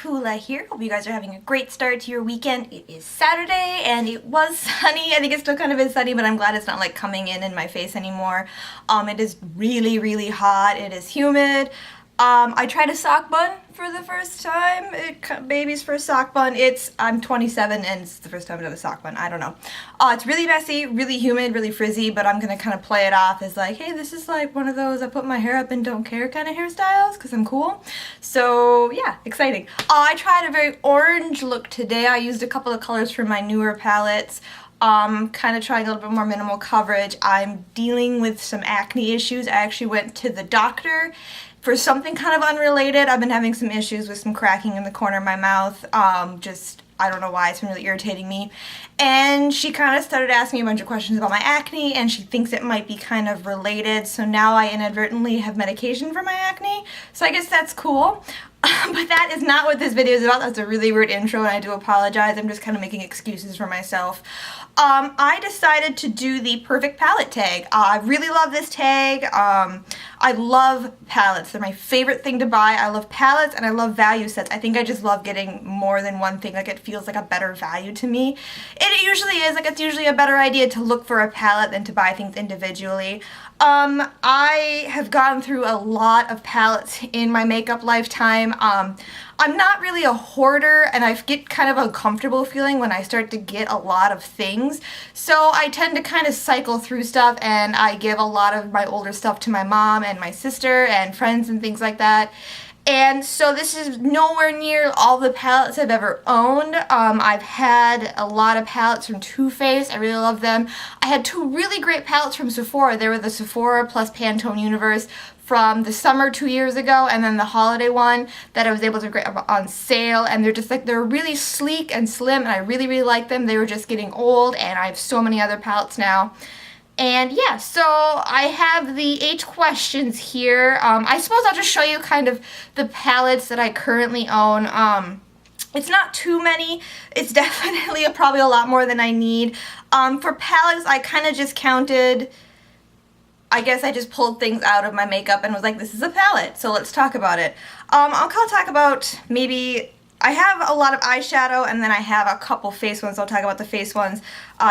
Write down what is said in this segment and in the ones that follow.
Hula here. Hope you guys are having a great start to your weekend. It is Saturday and it was sunny. I think it still kind of is sunny, but I'm glad it's not like coming in my face anymore. It is really, really hot. It is humid. I tried a sock bun for the first time. Baby's first sock bun. I'm 27 and it's the first time I've done a sock bun. I don't know. It's really messy, really humid, really frizzy, but I'm gonna kind of play it off as like, hey, this is like one of those I put my hair up and don't care kind of hairstyles because I'm cool. So yeah, exciting. I tried a very orange look today. I used a couple of colors from my newer palettes. Kind of trying a little bit more minimal coverage. I'm dealing with some acne issues. I actually went to the doctor for something kind of unrelated. I've been having some issues with some cracking in the corner of my mouth. I don't know why, it's been really irritating me. And she kind of started asking me a bunch of questions about my acne, and she thinks it might be kind of related. So now I inadvertently have medication for my acne. So I guess that's cool. But that is not what this video is about. That's a really weird intro and I do apologize. I'm just kind of making excuses for myself. I decided to do the perfect palette tag. I really love this tag. I love palettes. They're my favorite thing to buy. I love palettes and I love value sets. I think I just love getting more than one thing. Like, it feels like a better value to me. It usually is. Like, it's usually a better idea to look for a palette than to buy things individually. I have gone through a lot of palettes in my makeup lifetime. I'm not really a hoarder, and I get kind of uncomfortable feeling when I start to get a lot of things. So I tend to kind of cycle through stuff, and I give a lot of my older stuff to my mom and my sister and friends and things like that. And so this is nowhere near all the palettes I've ever owned. I've had a lot of palettes from Too Faced. I really love them. I had two really great palettes from Sephora. They were the Sephora plus Pantone Universe from the summer 2 years ago, and then the holiday one that I was able to get on sale. And they're just like, they're really sleek and slim, and I really, really like them. They were just getting old, and I have so many other palettes now. And yeah, so I have the 8 questions here. I suppose I'll just show you kind of the palettes that I currently own. It's not too many. It's definitely probably a lot more than I need. For palettes, I kind of just counted. I guess I just pulled things out of my makeup and was like, this is a palette, so let's talk about it. I'll kind of talk about maybe, I have a lot of eyeshadow and then I have a couple face ones, so I'll talk about the face ones.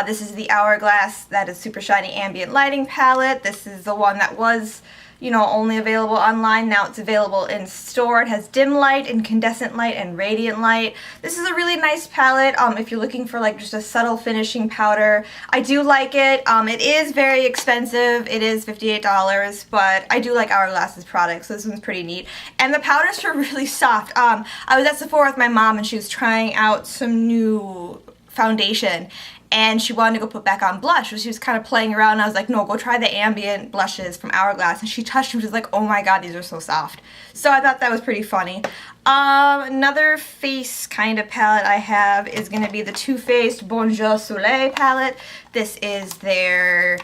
This is the Hourglass, that is Super Shiny Ambient Lighting palette. This is the one that was, you know, only available online. Now it's available in store. It has dim light, incandescent light, and radiant light. This is a really nice palette if you're looking for like just a subtle finishing powder. I do like it. It is very expensive. It is $58, but I do like Hourglass's products, so this one's pretty neat. And the powders are really soft. I was at Sephora with my mom and she was trying out some new foundation, and she wanted to go put back on blush. So she was kind of playing around, and I was like, no, go try the ambient blushes from Hourglass. And she touched them, she was like, oh my god, these are so soft. So I thought that was pretty funny. Another face kind of palette I have is going to be the Too Faced Bonjour Soleil palette. This is their,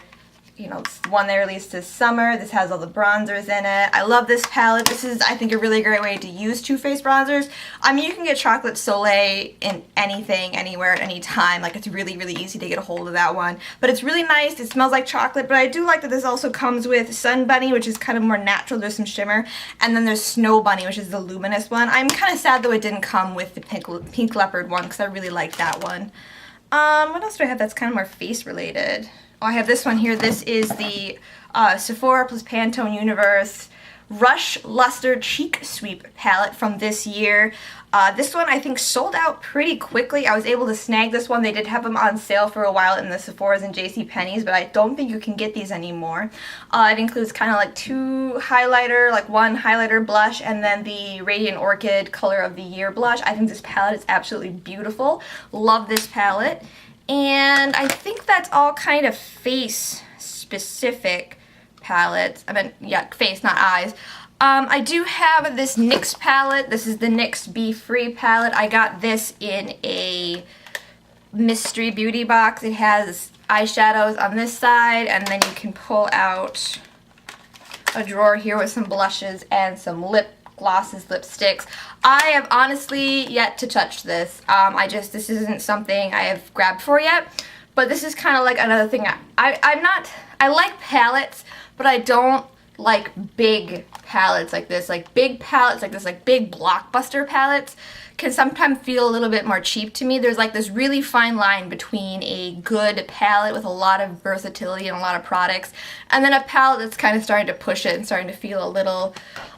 you know, one they released this summer. This has all the bronzers in it. I love this palette. This is, I think, a really great way to use Too Faced bronzers. I mean, you can get Chocolate Soleil in anything, anywhere, at any time. Like, it's really, really easy to get a hold of that one. But it's really nice. It smells like chocolate, but I do like that this also comes with Sun Bunny, which is kind of more natural. There's some shimmer. And then there's Snow Bunny, which is the luminous one. I'm kind of sad, though, it didn't come with the pink leopard one, because I really like that one. What else do I have that's kind of more face related? Oh, I have this one here. This is the Sephora plus Pantone Universe Rush Luster Cheek Sweep palette from this year. This one I think sold out pretty quickly. I was able to snag this one. They did have them on sale for a while in the Sephora's and JCPenney's, but I don't think you can get these anymore. It includes kind of like one highlighter blush and then the Radiant Orchid Color of the Year blush. I think this palette is absolutely beautiful. Love this palette. And I think that's all kind of face-specific palettes. I mean, yeah, face, not eyes. I do have this NYX palette. This is the NYX Be Free palette. I got this in a mystery beauty box. It has eyeshadows on this side, and then you can pull out a drawer here with some blushes and some lip glosses, lipsticks. I have honestly yet to touch this. This isn't something I have grabbed for yet, but this is kind of like another thing. I like palettes, but I don't like big palettes like this, like big palettes like this, like big blockbuster palettes can sometimes feel a little bit more cheap to me. There's like this really fine line between a good palette with a lot of versatility and a lot of products, and then a palette that's kind of starting to push it and starting to feel a little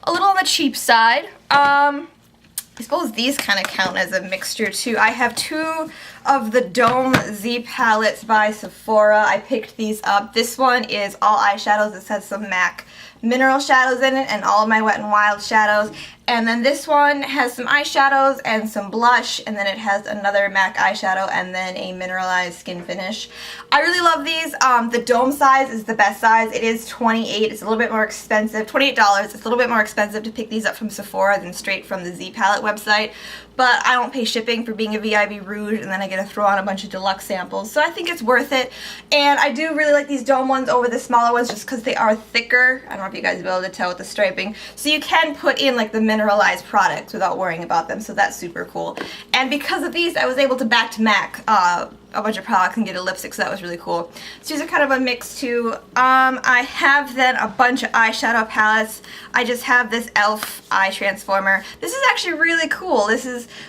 on the cheap side. I suppose these kind of count as a mixture too. I have 2 of the Dome Z palettes by Sephora. I picked these up. This one is all eyeshadows. This has some MAC mineral shadows in it and all of my Wet n Wild shadows. And then this one has some eyeshadows and some blush, and then it has another MAC eyeshadow and then a mineralized skin finish. I really love these. The Dome size is the best size. It is $28. It's a little bit more expensive. $28. It's a little bit more expensive to pick these up from Sephora than straight from the Z Palette website. But I don't pay shipping for being a VIB Rouge, and then I get to throw on a bunch of deluxe samples. So I think it's worth it. And I do really like these Dome ones over the smaller ones just because they are thicker. I don't know if you guys will be able to tell with the striping. So you can put in like the mineralized products without worrying about them. So that's super cool. And because of these, I was able to back to MAC a bunch of products and get a lipstick, so that was really cool. So these are kind of a mix too. I have then a bunch of eyeshadow palettes. I just have this e.l.f. eye transformer. This is actually really cool.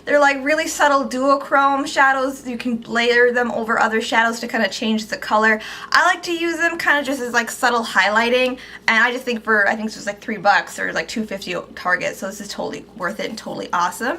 They're like really subtle duochrome shadows. You can layer them over other shadows to kind of change the color. I like to use them kind of just as like subtle highlighting, and I just think I think this was like $3 or like $2.50 at Target, so this is totally worth it and totally awesome.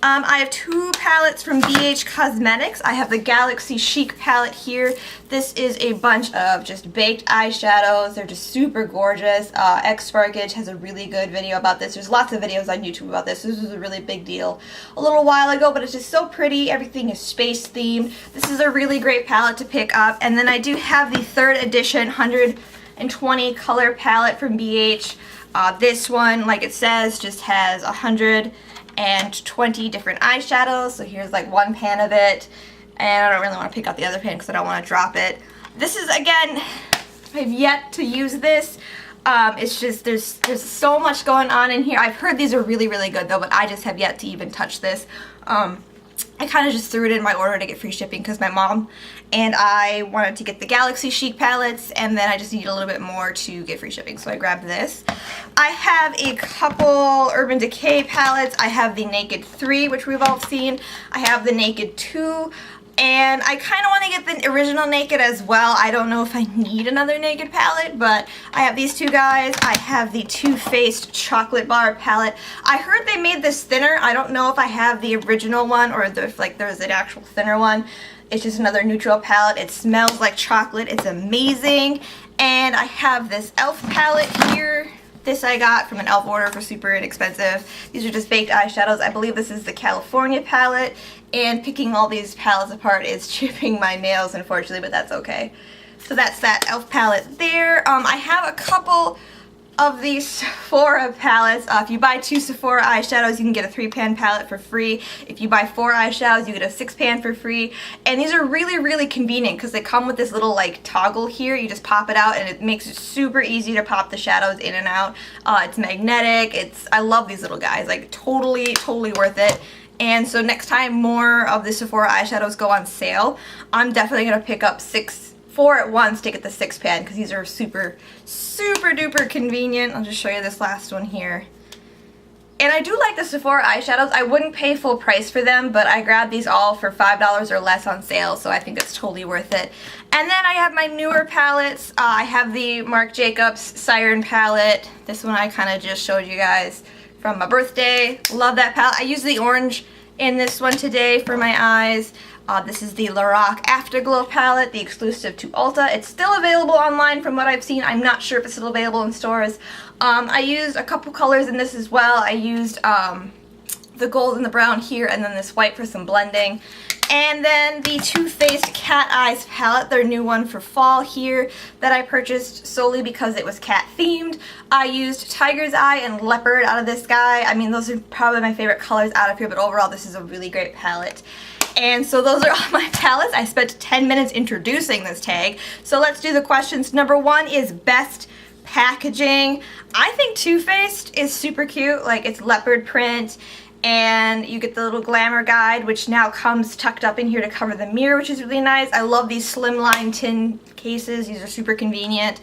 I have 2 palettes from BH Cosmetics. I have the Galaxy Chic palette here. This is a bunch of just baked eyeshadows. They're just super gorgeous. X Sparkage has a really good video about this. There's lots of videos on YouTube about this. This was a really big deal a little while ago, but it's just so pretty. Everything is space themed. This is a really great palette to pick up. And then I do have the 3rd edition 120 color palette from BH. This one, like it says, just has 120 different eyeshadows. So here's like one pan of it, and I don't really want to pick out the other pan because I don't want to drop it. This is, again, I've yet to use this. It's just there's so much going on in here. I've heard these are really, really good though, but I just have yet to even touch this. I kind of just threw it in my order to get free shipping because my mom and I wanted to get the Galaxy Chic palettes, and then I just needed a little bit more to get free shipping, so I grabbed this. I have a couple Urban Decay palettes. I have the Naked 3, which we've all seen. I have the Naked 2. And I kind of want to get the original Naked as well. I don't know if I need another Naked palette, but I have these 2 guys. I have the Too Faced Chocolate Bar palette. I heard they made this thinner. I don't know if I have the original one or if like there's an actual thinner one. It's just another neutral palette. It smells like chocolate. It's amazing. And I have this e.l.f. palette here. This I got from an e.l.f. order for super inexpensive. These are just baked eyeshadows. I believe this is the California palette, and picking all these palettes apart is chipping my nails, unfortunately, but that's okay. So that's that e.l.f. palette there. I have a couple of these Sephora palettes. If you buy 2 Sephora eyeshadows, you can get a 3-pan palette for free. If you buy 4 eyeshadows, you get a 6-pan for free. And these are really, really convenient because they come with this little like toggle here. You just pop it out and it makes it super easy to pop the shadows in and out. It's magnetic. I love these little guys. Like totally, totally worth it. And so next time more of the Sephora eyeshadows go on sale, I'm definitely going to pick up 4 at once to get the 6-pan because these are super, super duper convenient. I'll just show you this last one here. And I do like the Sephora eyeshadows. I wouldn't pay full price for them, but I grabbed these all for $5 or less on sale, so I think it's totally worth it. And then I have my newer palettes. I have the Marc Jacobs Siren palette. This one I kind of just showed you guys from my birthday. Love that palette. I used the orange in this one today for my eyes. This is the Lorac Afterglow palette, the exclusive to Ulta. It's still available online from what I've seen. I'm not sure if it's still available in stores. I used a couple colors in this as well. I used the gold and the brown here, and then this white for some blending. And then the Too Faced Cat Eyes palette, their new one for fall here that I purchased solely because it was cat themed. I used Tiger's Eye and Leopard out of this guy. I mean, those are probably my favorite colors out of here, but overall this is a really great palette. And so those are all my palettes. I spent 10 minutes introducing this tag. So let's do the questions. Number 1 is best packaging. I think Too Faced is super cute. Like, it's leopard print And you get the little glamour guide, which now comes tucked up in here to cover the mirror, which is really nice. I love these slimline tin cases. These are super convenient.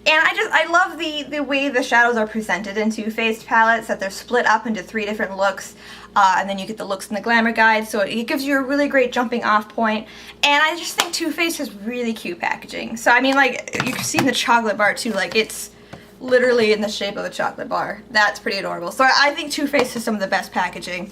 And I love the way the shadows are presented in Too Faced palettes, that they're split up into 3 different looks. And then you get the looks in the glamour guide, so it gives you a really great jumping off point. And I just think Too Faced has really cute packaging. So I mean, like, you can see in the chocolate bar too, like it's literally in the shape of a chocolate bar. That's pretty adorable. So I think Too Faced has some of the best packaging.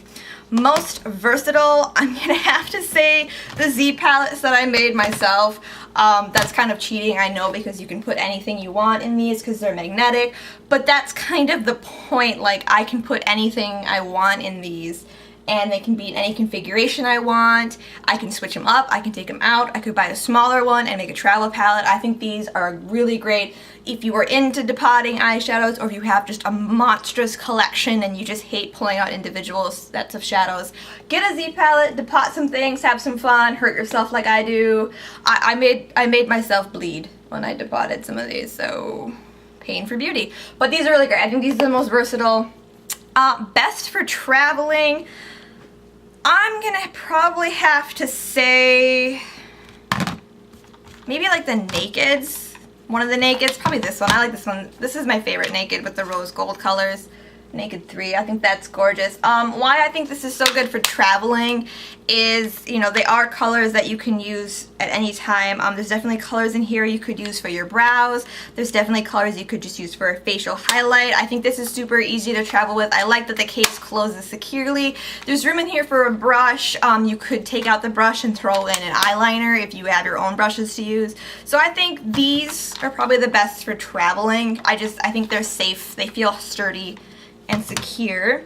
Most versatile, I'm gonna have to say the Z palettes that I made myself. That's kind of cheating, I know, because you can put anything you want in these because they're magnetic, but that's kind of the point. Like, I can put anything I want in these, and they can be in any configuration I want. I can switch them up, I can take them out, I could buy a smaller one and make a travel palette. I think these are really great if you are into depotting eyeshadows, or if you have just a monstrous collection and you just hate pulling out individual sets of shadows. Get a Z palette, depot some things, have some fun, hurt yourself like I do. I made myself bleed when I depotted some of these, so pain for beauty. But these are really great. I think these are the most versatile. Best for traveling, I'm gonna probably have to say maybe like the Nakeds. One of the Nakeds, probably this one. I like this one. This is my favorite Naked with the rose gold colors. Naked 3, I think that's gorgeous. Why I think this is so good for traveling is, you know, they are colors that you can use at any time. There's definitely colors in here you could use for your brows. There's definitely colors you could just use for a facial highlight. I think this is super easy to travel with. I like that the case closes securely. There's room in here for a brush. You could take out the brush and throw in an eyeliner if you have your own brushes to use. So I think these are probably the best for traveling. I think they're safe. They feel sturdy and secure.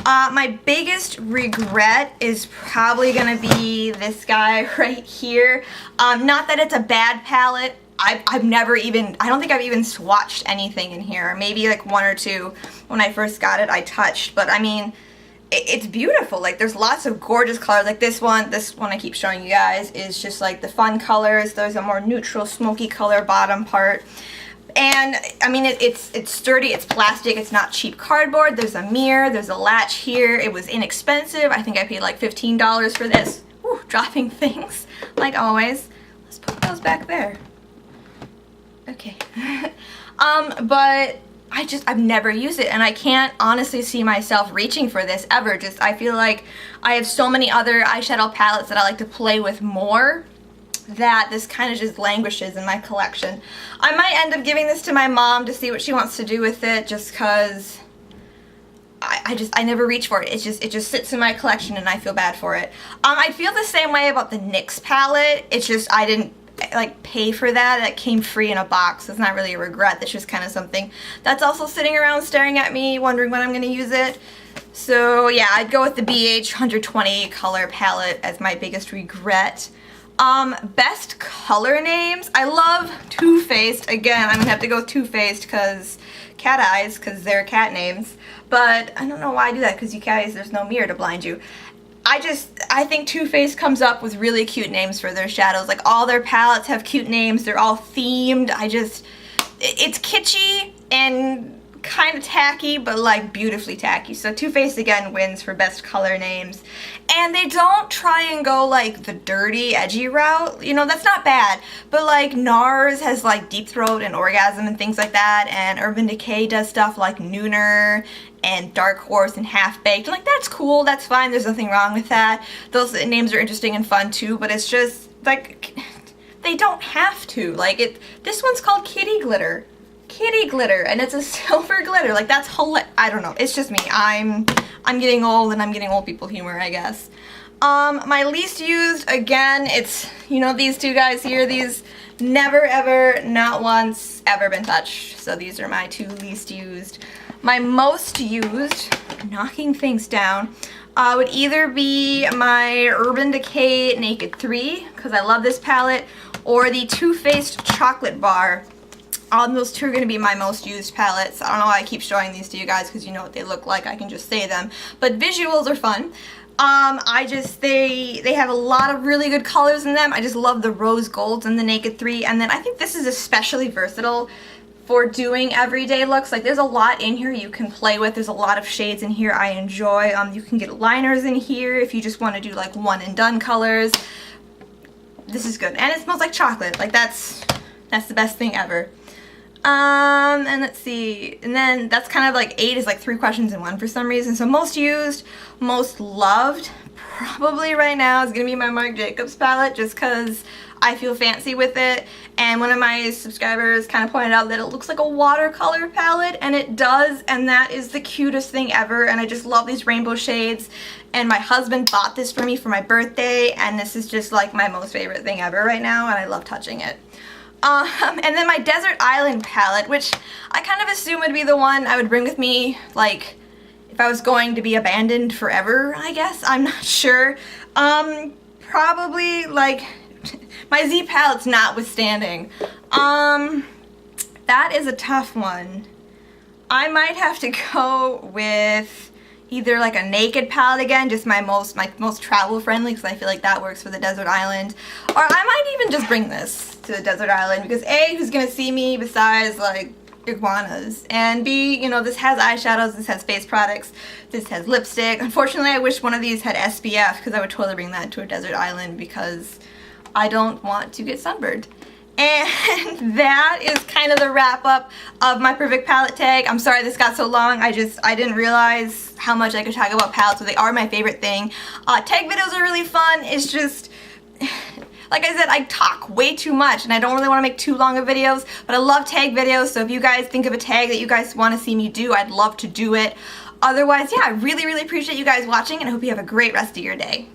My biggest regret is probably gonna be this guy right here. Not that it's a bad palette. I've never even, I don't think I've even swatched anything in here. Maybe like 1 or 2 when I first got it I touched, but I mean, it's beautiful. Like, there's lots of gorgeous colors. Like this one I keep showing you guys is just like the fun colors. There's a more neutral smoky color bottom part. And I mean, it's sturdy, it's plastic, it's not cheap cardboard. There's a mirror, there's a latch here. It was inexpensive. I think I paid like $15 for this. Whew, dropping things, like always. Let's put those back there. Okay. But I've never used it, and I can't honestly see myself reaching for this ever. I feel like I have so many other eyeshadow palettes that I like to play with more, that this kind of just languishes in my collection. I might end up giving this to my mom to see what she wants to do with it, just because I never reach for it. It just sits in my collection and I feel bad for it. I feel the same way about the NYX palette. It's just I didn't like pay for that. That came free in a box. It's not really a regret. That's just kind of something that's also sitting around staring at me, wondering when I'm going to use it. So yeah, I'd go with the BH 120 color palette as my biggest regret. Best color names. I love Too Faced. Again, I'm gonna have to go Too Faced because cat eyes, because they're cat names. But I don't know why I do that, because you cat eyes, there's no mirror to blind you. I think Too Faced comes up with really cute names for their shadows. Like, all their palettes have cute names. They're all themed. It's kitschy and kind of tacky, but like beautifully tacky. So Too Faced again wins for best color names. And they don't try and go like the dirty, edgy route. You know, that's not bad. But like NARS has like Deep Throat and Orgasm and things like that. And Urban Decay does stuff like Nooner and Dark Horse and Half Baked. Like, that's cool, that's fine, there's nothing wrong with that. Those names are interesting and fun too, but it's just like, they don't have to. Like, this one's called Kitty Glitter. Kitty glitter, and it's a silver glitter. Like, that's I don't know. It's just me. I'm getting old, and I'm getting old people humor, I guess. My least used, again, it's, you know, these two guys here. These never, ever, not once, ever been touched. So these are my 2 least used. My most used, knocking things down, would either be my Urban Decay Naked 3, because I love this palette, or the Too Faced Chocolate Bar. Those 2 are going to be my most used palettes. I don't know why I keep showing these to you guys, because you know what they look like. I can just say them. But visuals are fun. They have a lot of really good colors in them. I just love the rose golds in the Naked 3. And then I think this is especially versatile for doing everyday looks. Like there's a lot in here you can play with. There's a lot of shades in here I enjoy. You can get liners in here if you just want to do like one and done colors. This is good. And it smells like chocolate. Like that's the best thing ever. And let's see, and then that's kind of like 8 is like 3 questions in one for some reason. So most used, most loved, probably right now is gonna be my Marc Jacobs palette, just because I feel fancy with it. And one of my subscribers kind of pointed out that it looks like a watercolor palette, and it does, and that is the cutest thing ever. And I just love these rainbow shades, and my husband bought this for me for my birthday, and this is just like my most favorite thing ever right now, and I love touching it. And then my Desert Island palette, which I kind of assume would be the one I would bring with me, like, if I was going to be abandoned forever, I guess. I'm not sure. Probably, like, my Z palette's notwithstanding. That is a tough one. I might have to go with either like a naked palette again, just my most travel friendly, because I feel like that works for the Desert Island. Or I might even just bring this to the Desert Island, because A, who's gonna see me besides like iguanas, and B, you know, this has eyeshadows, this has face products, this has lipstick. Unfortunately, I wish one of these had SPF, because I would totally bring that to a desert island, because I don't want to get sunburned. And that is kind of the wrap up of my perfect palette tag. I'm sorry this got so long. I didn't realize how much I could talk about palettes, but they are my favorite thing. Tag videos are really fun. It's just, like I said, I talk way too much and I don't really want to make too long of videos, but I love tag videos, so if you guys think of a tag that you guys want to see me do, I'd love to do it. Otherwise, yeah, I really, really appreciate you guys watching, and I hope you have a great rest of your day.